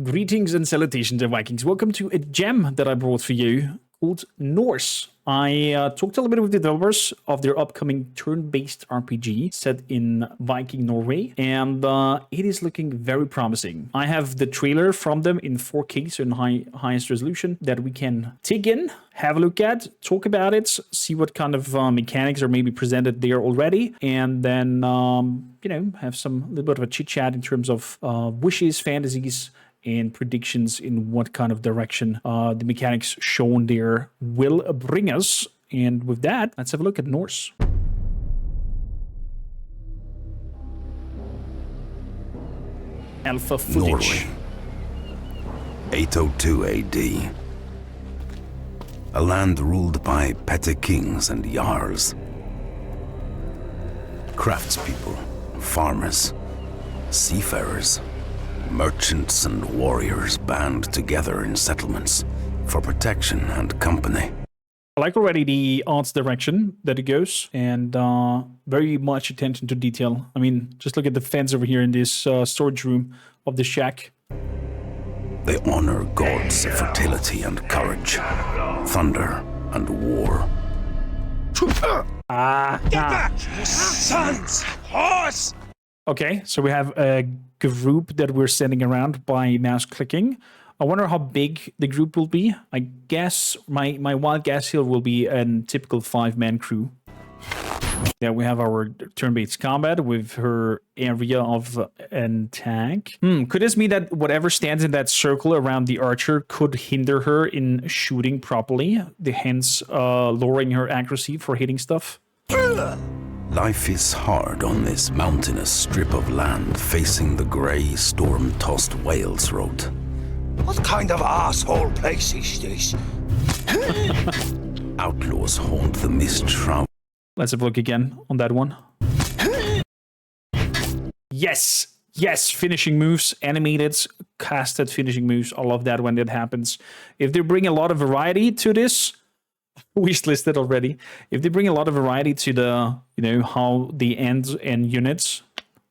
Greetings and salutations, Vikings. Welcome to a gem that I brought for you called Norse. I talked a little bit with the developers of their upcoming turn-based RPG set in Viking Norway, and it is looking very promising. I have the trailer from them in 4K, so in highest resolution, that we can take in, have a look at, talk about it, see what kind of mechanics are maybe presented there already, and then, have some little bit of a chit-chat in terms of wishes, fantasies, and predictions in what kind of direction the mechanics shown there will bring us. And with that, let's have a look at Norse. Alpha footage. Norway, 802 AD. A land ruled by petty kings and jarls. Craftspeople, farmers, seafarers, merchants and warriors band together in settlements for protection and company. I like already the art's direction that it goes, and very much attention to detail. I mean, just look at the fence over here in this storage room of the shack. They honor gods of fertility and courage, thunder and war. Get back, you sons! Horse! Okay, so we have a group that we're sending around by mouse clicking. I wonder how big the group will be. I guess my wild guess here will be a typical 5-man crew. There we have our turn-based combat with her area of attack. Could this mean that whatever stands in that circle around the archer could hinder her in shooting properly, hence lowering her accuracy for hitting stuff? Life is hard on this mountainous strip of land facing the grey, storm-tossed Wales Road. What kind of asshole place is this? Outlaws haunt the mist shroud. Let's have a look again on that one. Yes, finishing moves, animated, casted finishing moves. I love that when that happens. If they bring a lot of variety to this, wish listed already. If they bring a lot of variety to the, how the ends and units,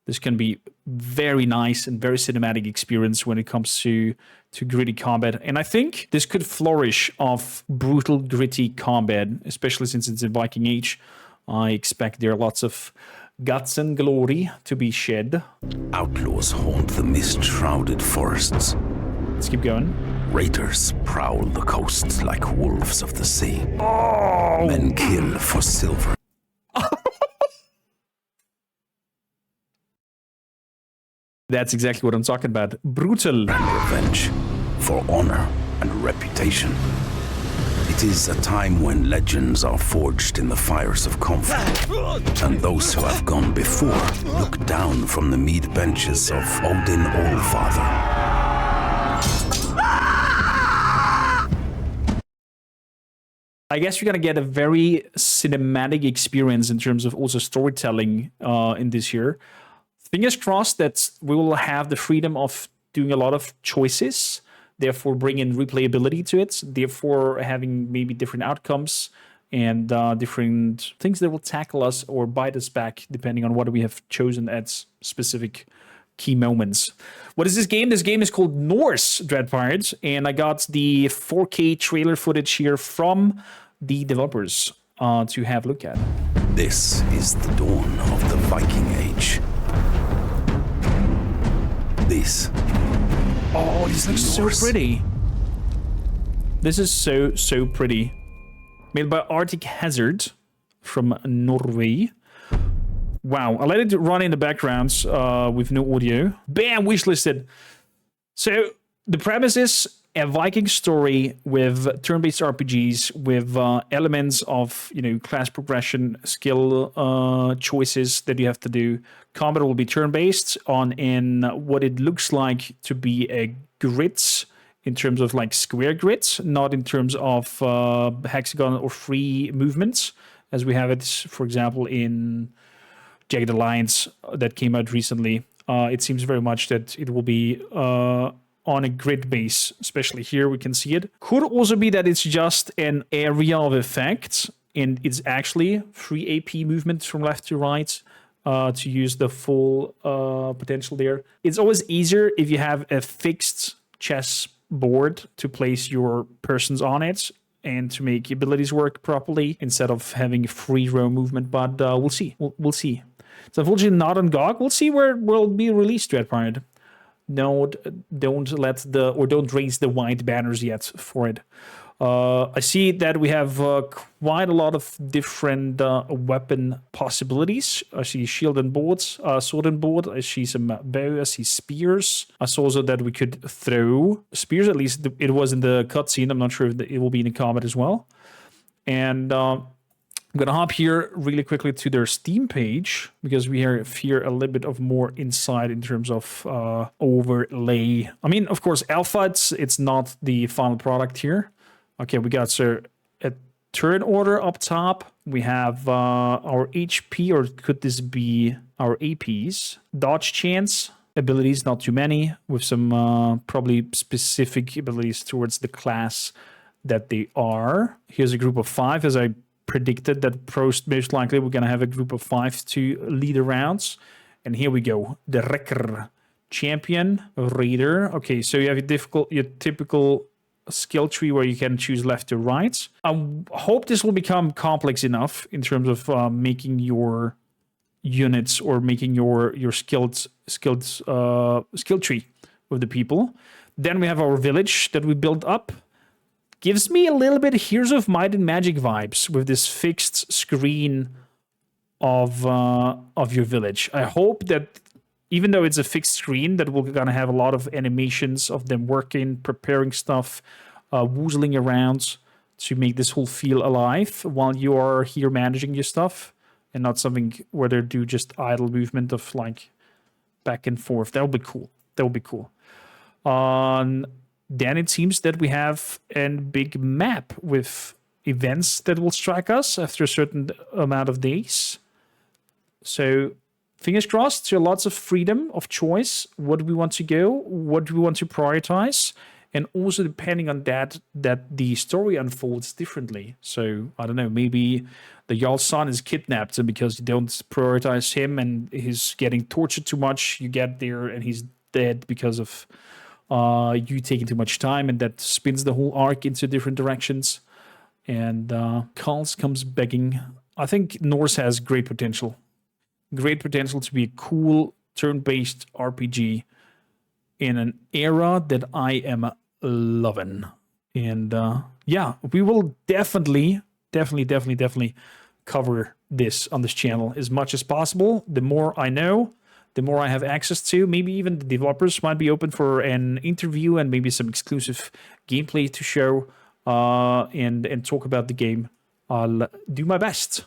this can be very nice and very cinematic experience when it comes to gritty combat. And I think this could flourish of brutal, gritty combat, especially since it's in Viking Age. I expect there are lots of guts and glory to be shed. Outlaws haunt the mist-shrouded forests. Let's keep going. Raiders prowl the coasts like wolves of the sea. Oh! Men kill for silver. That's exactly what I'm talking about. Brutal. And revenge for honor and reputation. It is a time when legends are forged in the fires of conflict, and those who have gone before look down from the mead benches of Odin Allfather. I guess you're going to get a very cinematic experience in terms of also storytelling in this year. Fingers crossed that we will have the freedom of doing a lot of choices, therefore bringing replayability to it, therefore having maybe different outcomes and different things that will tackle us or bite us back depending on what we have chosen at specific key moments. What is this game? This game is called Norse, Dread Pirates, and I got the 4K trailer footage here from the developers to have a look at. This is the dawn of the Viking Age. This. Oh, this looks so pretty. This is so pretty. Made by Arctic Hazard from Norway. Wow, I let it run in the background with no audio. Bam, wishlisted. So the premise is a Viking story with turn-based RPGs with elements of class progression, skill choices that you have to do. Combat will be turn-based in what it looks like to be a grid in terms of like square grids, not in terms of hexagon or free movements, as we have it, for example, in Jagged Alliance that came out recently. It seems very much that it will be on a grid base, especially here we can see it. Could also be that it's just an area of effect and it's actually free AP movement from left to right to use the full potential there. It's always easier if you have a fixed chess board to place your persons on it and to make abilities work properly instead of having free roam movement. But we'll see. We'll see. It's unfortunately not on GOG. We'll see where it will be released, Dreadpirate. Don't raise the white banners yet for it. I see that we have quite a lot of different weapon possibilities. I see shield and boards, sword and board. I see some bow. I see spears. I saw also that we could throw spears. At least it was in the cutscene. I'm not sure if it will be in the combat as well. And I'm gonna hop here really quickly to their Steam page because we have here a little bit of more insight in terms of overlay. I mean, of course, alpha. It's not the final product here. Okay, we got a turn order up top. We have our HP, or could this be our APs? Dodge chance, abilities, not too many, with some probably specific abilities towards the class that they are. Here's a group of 5, as I predicted that most likely we're going to have a group of 5 to lead the rounds. And here we go, the Wrecker, Champion, Raider. Okay, so you have your typical skill tree where you can choose left to right. I hope this will become complex enough in terms of making your units or making your skill tree with the people. Then we have our village that we built up. Gives me a little bit Heroes of Might and Magic vibes with this fixed screen of your village. I hope that even though it's a fixed screen, that we're gonna have a lot of animations of them working, preparing stuff, woozling around to make this whole feel alive while you are here managing your stuff, and not something where they do just idle movement of like back and forth. That would be cool. That would be cool. Then it seems that we have a big map with events that will strike us after a certain amount of days. So fingers crossed, so lots of freedom of choice. What do we want to go? What do we want to prioritize? And also depending on that the story unfolds differently. So I don't know, maybe the Jarl's son is kidnapped, and because you don't prioritize him and he's getting tortured too much, you get there and he's dead because of you taking too much time, and that spins the whole arc into different directions. And Karls comes begging. I think Norse has great potential. Great potential to be a cool turn-based RPG in an era that I am loving. And yeah, we will definitely cover this on this channel as much as possible. The more I know, the more I have access to. Maybe even the developers might be open for an interview and maybe some exclusive gameplay to show and talk about the game. I'll do my best.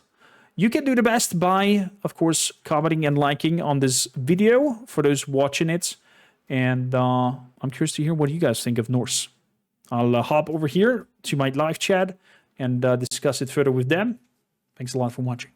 You can do the best by, of course, commenting and liking on this video for those watching it. And I'm curious to hear what you guys think of Norse. I'll hop over here to my live chat and discuss it further with them. Thanks a lot for watching.